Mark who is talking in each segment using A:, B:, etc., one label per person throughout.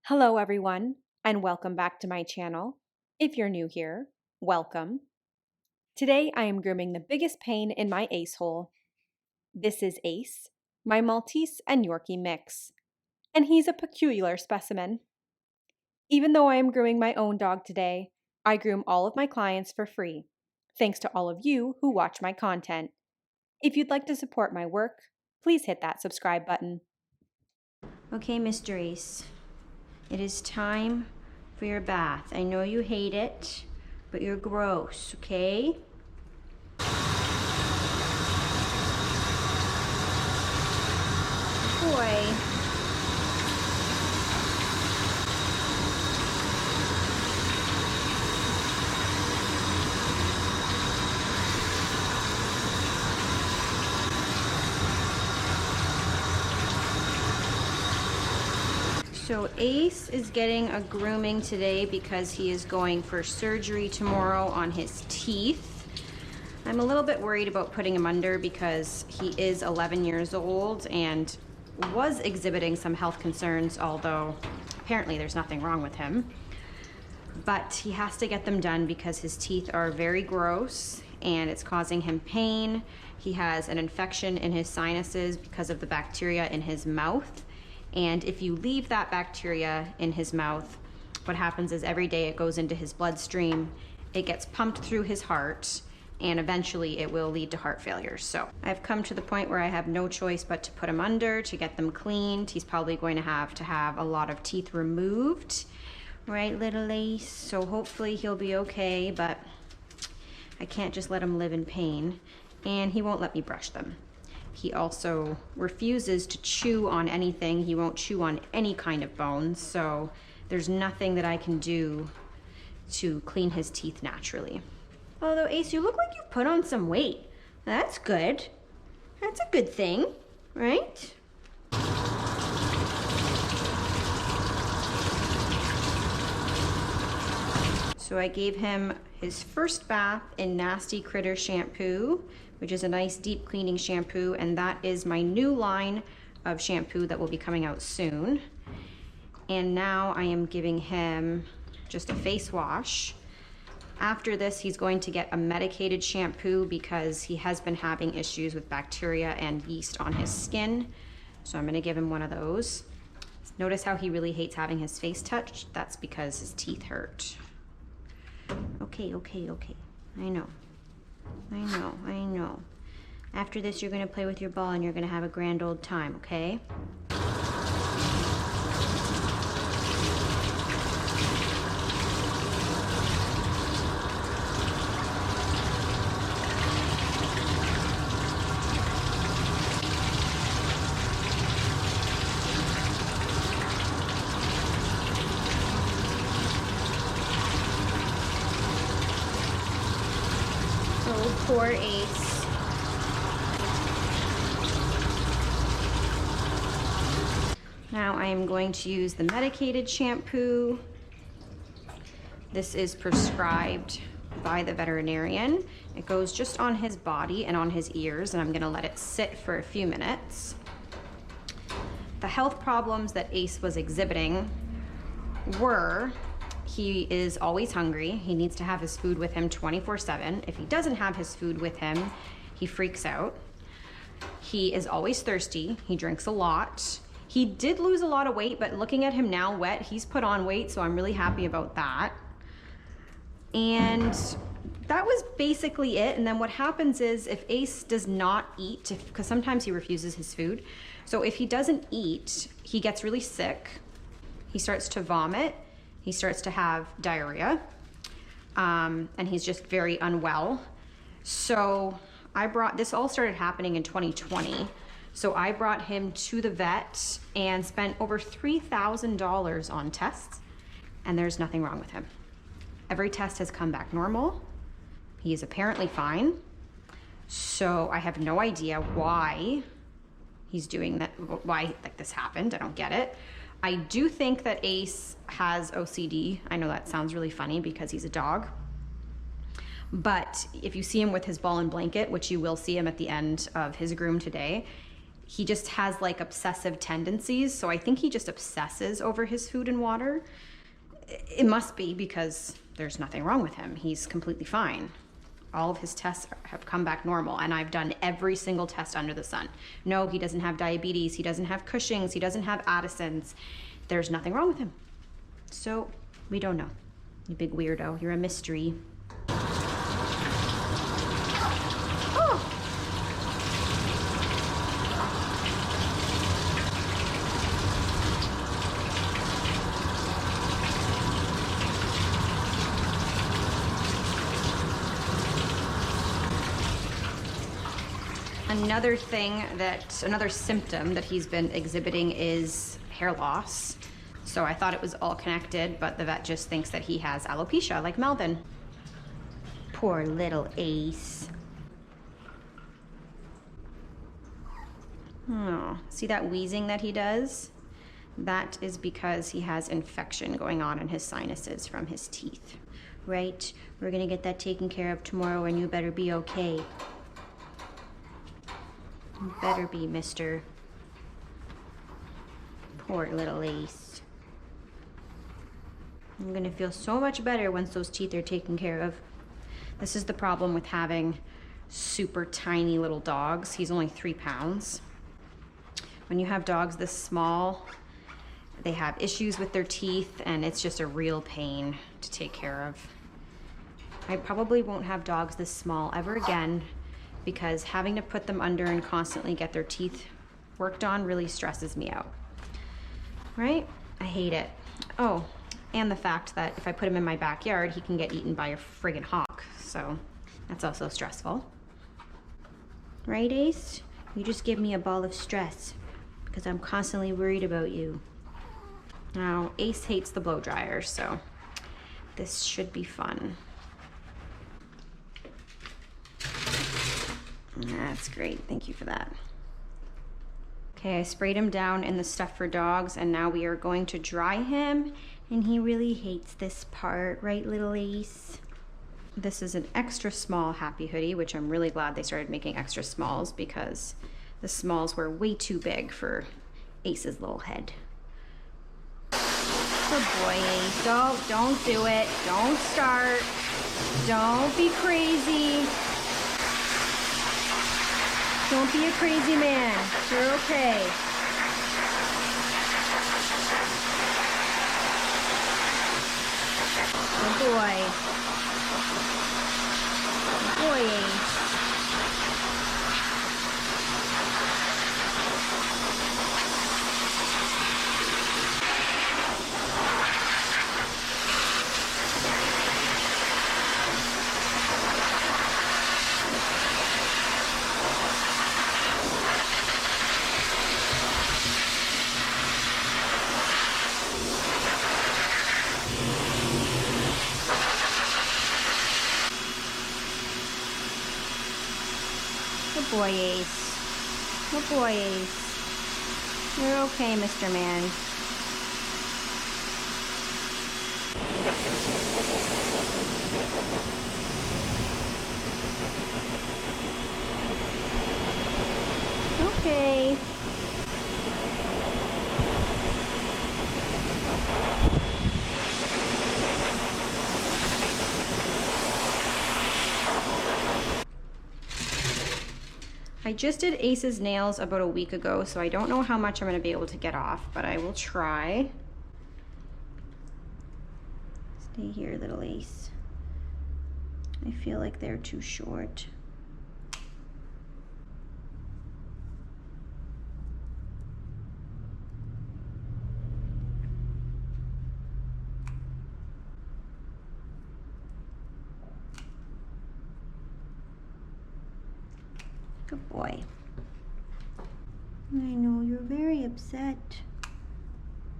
A: Hello everyone, and welcome back to my channel. If you're new here, welcome. Today I am grooming the biggest pain in my ACEhole. This is Ace, my Maltese and Yorkie mix, and he's a peculiar specimen. Even though I am grooming my own dog today, I groom all of my clients for free, thanks to all of you who watch my content. If you'd like to support my work, please hit that subscribe button.
B: Okay, Mr. Ace, it is time for your bath. I know you hate it, but you're gross, okay? Boy. So Ace is getting a grooming today because he is going for surgery tomorrow on his teeth. I'm a little bit worried about putting him under because he is 11 years old and was exhibiting some health concerns, although apparently there's nothing wrong with him. But he has to get them done because his teeth are very gross and it's causing him pain. He has an infection in his sinuses because of the bacteria in his mouth. And if you leave that bacteria in his mouth, what happens is every day it goes into his bloodstream, it gets pumped through his heart, and eventually it will lead to heart failure. So I've come to the point where I have no choice but to put him under to get them cleaned. He's probably going to have a lot of teeth removed, right, little Ace? So hopefully he'll be okay, but I can't just let him live in pain, and he won't let me brush them. He also refuses to chew on anything. He won't chew on any kind of bones, so there's nothing that I can do to clean his teeth naturally. Although, Ace, you look like you've put on some weight. That's good. That's a good thing, right? So I gave him his first bath in Nasty Critter shampoo, which is a nice deep cleaning shampoo, and that is my new line of shampoo that will be coming out soon. And now I am giving him just a face wash. After this, he's going to get a medicated shampoo because he has been having issues with bacteria and yeast on his skin. So I'm gonna give him one of those. Notice how he really hates having his face touched? That's because his teeth hurt. Okay. I know. After this, you're gonna play with your ball and you're gonna have a grand old time, okay? Oh, poor Ace. Now I am going to use the medicated shampoo. This is prescribed by the veterinarian. It goes just on his body and on his ears, and I'm gonna let it sit for a few minutes. The health problems that Ace was exhibiting were he is always hungry. He needs to have his food with him 24/7. If he doesn't have his food with him, he freaks out. He is always thirsty. He drinks a lot. He did lose a lot of weight, but looking at him now wet, he's put on weight, so I'm really happy about that. And that was basically it. And then what happens is if Ace does not eat, because sometimes he refuses his food, so if he doesn't eat, he gets really sick. He starts to vomit. He starts to have diarrhea, and he's just very unwell. So this all started happening in 2020. So I brought him to the vet and spent over $3,000 on tests, and there's nothing wrong with him. Every test has come back normal. He is apparently fine. So I have no idea why he's doing that, why this happened. I don't get it. I do think that Ace has OCD. I know that sounds really funny because he's a dog. But if you see him with his ball and blanket, which you will see him at the end of his groom today, he just has like obsessive tendencies. So I think he just obsesses over his food and water. It must be because there's nothing wrong with him. He's completely fine. All of his tests have come back normal, and I've done every single test under the sun. No, he doesn't have diabetes. He doesn't have Cushing's. He doesn't have Addison's. There's nothing wrong with him. So we don't know. You big weirdo. You're a mystery. Oh. Another symptom that he's been exhibiting is hair loss. So I thought it was all connected, but the vet just thinks that he has alopecia, like Melvin. Poor little Ace. Oh, see that wheezing that he does? That is because he has infection going on in his sinuses from his teeth, right? We're gonna get that taken care of tomorrow, and you better be okay. You better be, mister. Poor little Ace. I'm gonna feel so much better once those teeth are taken care of. This is the problem with having super tiny little dogs. He's only 3 pounds. When you have dogs this small, they have issues with their teeth, and it's just a real pain to take care of. I probably won't have dogs this small ever again, because having to put them under and constantly get their teeth worked on really stresses me out, right? I hate it. Oh, and the fact that if I put him in my backyard, he can get eaten by a friggin' hawk. So that's also stressful. Right, Ace? You just give me a ball of stress because I'm constantly worried about you. Now, Ace hates the blow dryer, so this should be fun. That's great, thank you for that. Okay, I sprayed him down in the stuff for dogs, and now we are going to dry him, and he really hates this part, right, little Ace? This is an extra small happy hoodie, which I'm really glad they started making extra smalls, because the smalls were way too big for Ace's little head. Good boy, Ace. Don't do it. Don't start. Don't be crazy. Don't be a crazy man. You're okay. Good boy. Good boy, Ace. Good boy, Ace. Good boy, Ace. You're okay, Mr. Man. Okay. I just did Ace's nails about a week ago, so I don't know how much I'm going to be able to get off, but I will try. Stay here, little Ace. I feel like they're too short. Good boy. I know, you're very upset.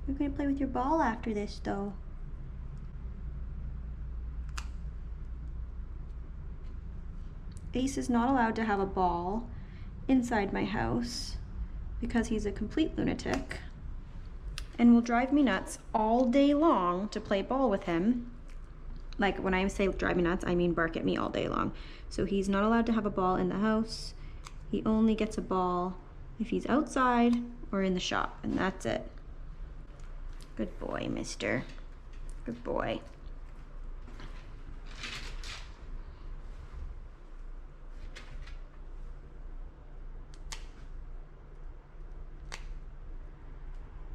B: You're gonna play with your ball after this, though. Ace is not allowed to have a ball inside my house because he's a complete lunatic and will drive me nuts all day long to play ball with him. Like, when I say drive me nuts, I mean bark at me all day long. So he's not allowed to have a ball in the house. He only gets a ball if he's outside or in the shop, and that's it. Good boy, mister. Good boy.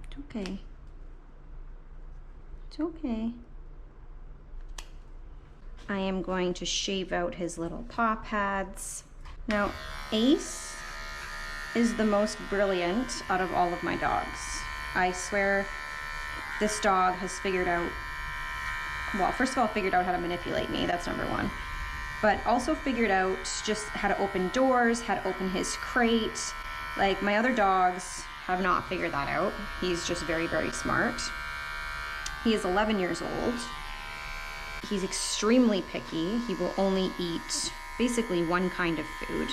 B: It's okay. It's okay. I am going to shave out his little paw pads. Now, Ace is the most brilliant out of all of my dogs. I swear this dog has figured out, well, first of all, figured out how to manipulate me, that's number one. But also figured out just how to open doors, how to open his crate. Like, my other dogs have not figured that out. He's just very, very smart. He is 11 years old. He's extremely picky. He will only eat basically one kind of food.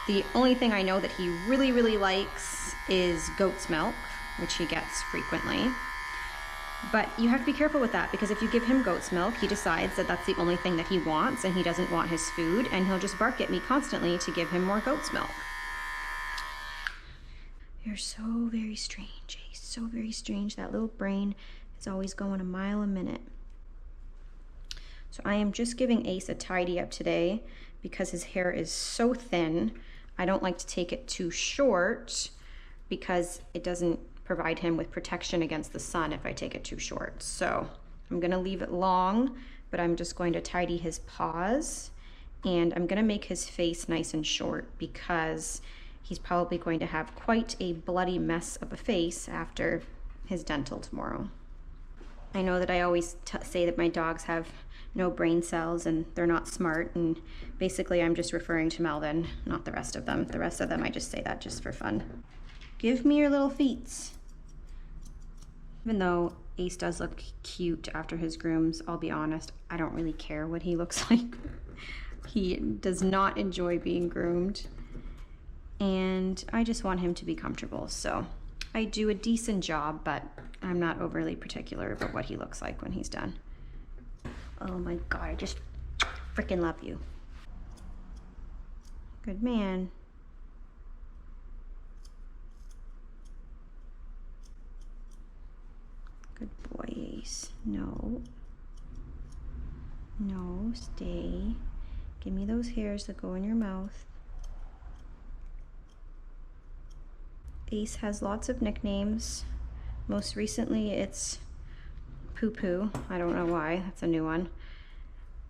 B: The only thing I know that he really, really likes is goat's milk, which he gets frequently. But you have to be careful with that, because if you give him goat's milk, he decides that that's the only thing that he wants and he doesn't want his food, and he'll just bark at me constantly to give him more goat's milk. You're so very strange, Ace. So very strange. That little brain is always going a mile a minute. So I am just giving Ace a tidy up today because his hair is so thin. I don't like to take it too short because it doesn't provide him with protection against the sun if I take it too short. So I'm gonna leave it long, but I'm just going to tidy his paws, and I'm gonna make his face nice and short because he's probably going to have quite a bloody mess of a face after his dental tomorrow. I know that I always say that my dogs have no brain cells and they're not smart, and basically I'm just referring to Melvin, not the rest of them. The rest of them I just say that just for fun. Give me your little feets. Even though Ace does look cute after his grooms, I'll be honest, I don't really care what he looks like. He does not enjoy being groomed, and I just want him to be comfortable. So I do a decent job, but I'm not overly particular about what he looks like when he's done. Oh my God, I just freaking love you. Good man. Good boy, Ace. No. No, stay. Give me those hairs that go in your mouth. Ace has lots of nicknames. Most recently, it's Poo Poo. I don't know why, that's a new one.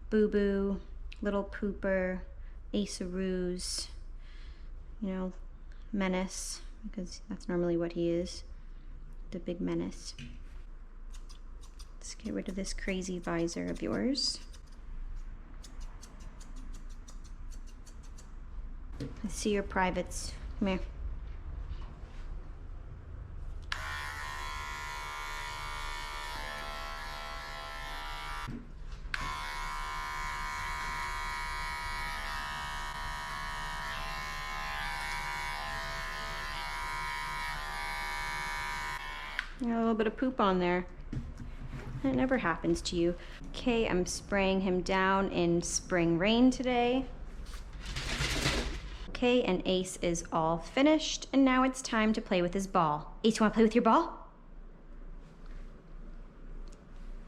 B: Boo Boo, Little Pooper, Ace-a-Roo's, you know, Menace, because that's normally what he is, the big menace. Let's get rid of this crazy visor of yours. Let's see your privates. Come here. You got a little bit of poop on there. That never happens to you. Okay, I'm spraying him down in spring rain today. Okay, and Ace is all finished, and now it's time to play with his ball. Ace, you wanna play with your ball?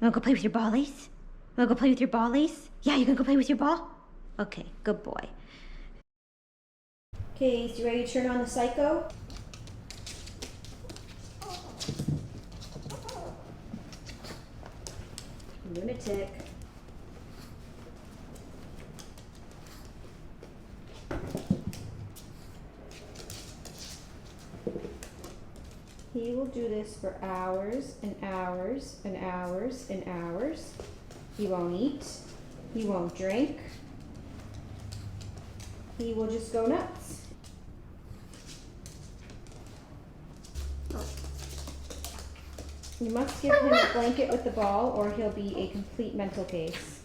B: You wanna go play with your ball, Ace? You wanna go play with your ball, Ace? Yeah, you gonna go play with your ball? Okay, good boy. Okay, Ace, you ready to turn on the psycho? Lunatic. He will do this for hours and hours and hours and hours. He won't eat. He won't drink. He will just go nuts. You must give him a blanket with the ball, or he'll be a complete mental case.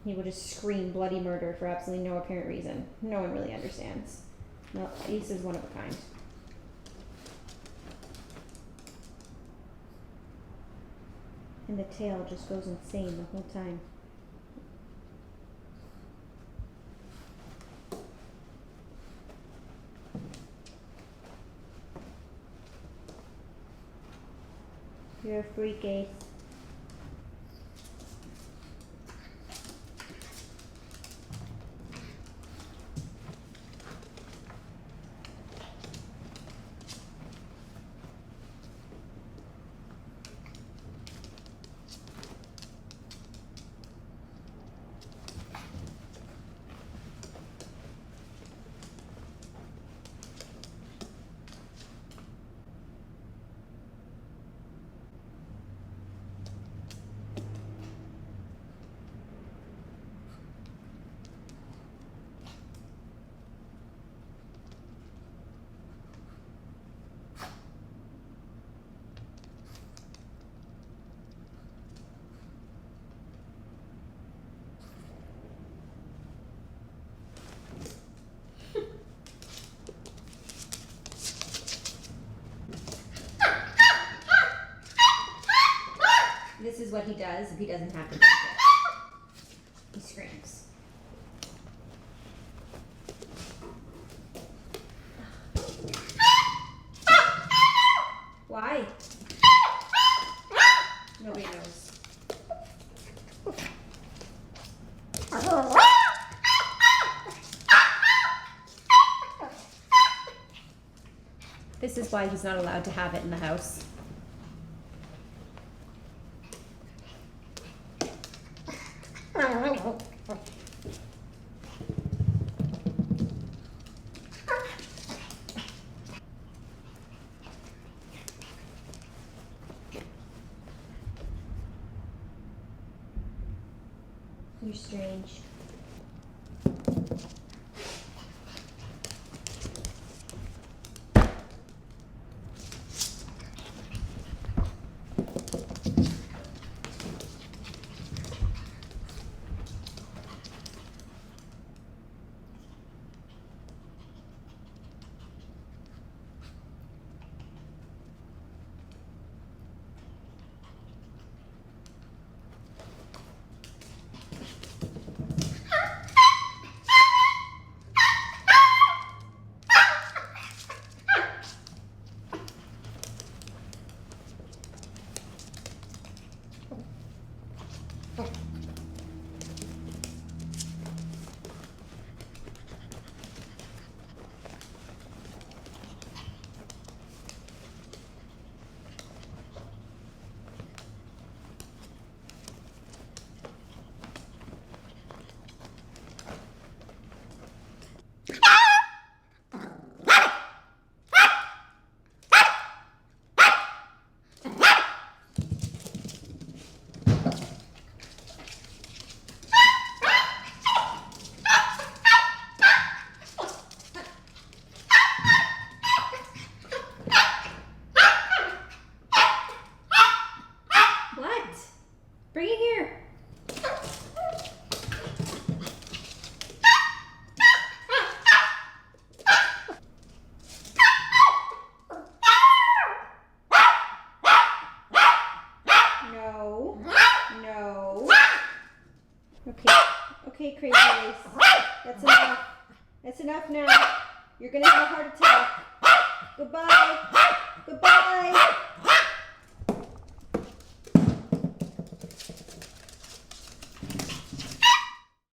B: He will just scream bloody murder for absolutely no apparent reason. No one really understands. No, Ace is one of a kind. And the tail just goes insane the whole time. freak, Ace. This is what he does if he doesn't have to do it. He screams. Why? Nobody knows. This is why he's not allowed to have it in the house. You're strange. Bring it here. No. No. Okay. Okay, Crazy Ace. That's enough. That's enough now. You're gonna have a heart attack. Goodbye. Goodbye.